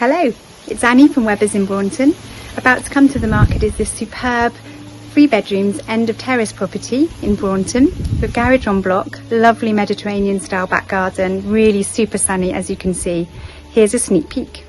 Hello, it's Annie from Webbers in Braunton. About to come to the market is this superb 3 bedrooms end of terrace property in Braunton with garage on block, lovely Mediterranean style back garden, really super sunny as you can see. Here's a sneak peek.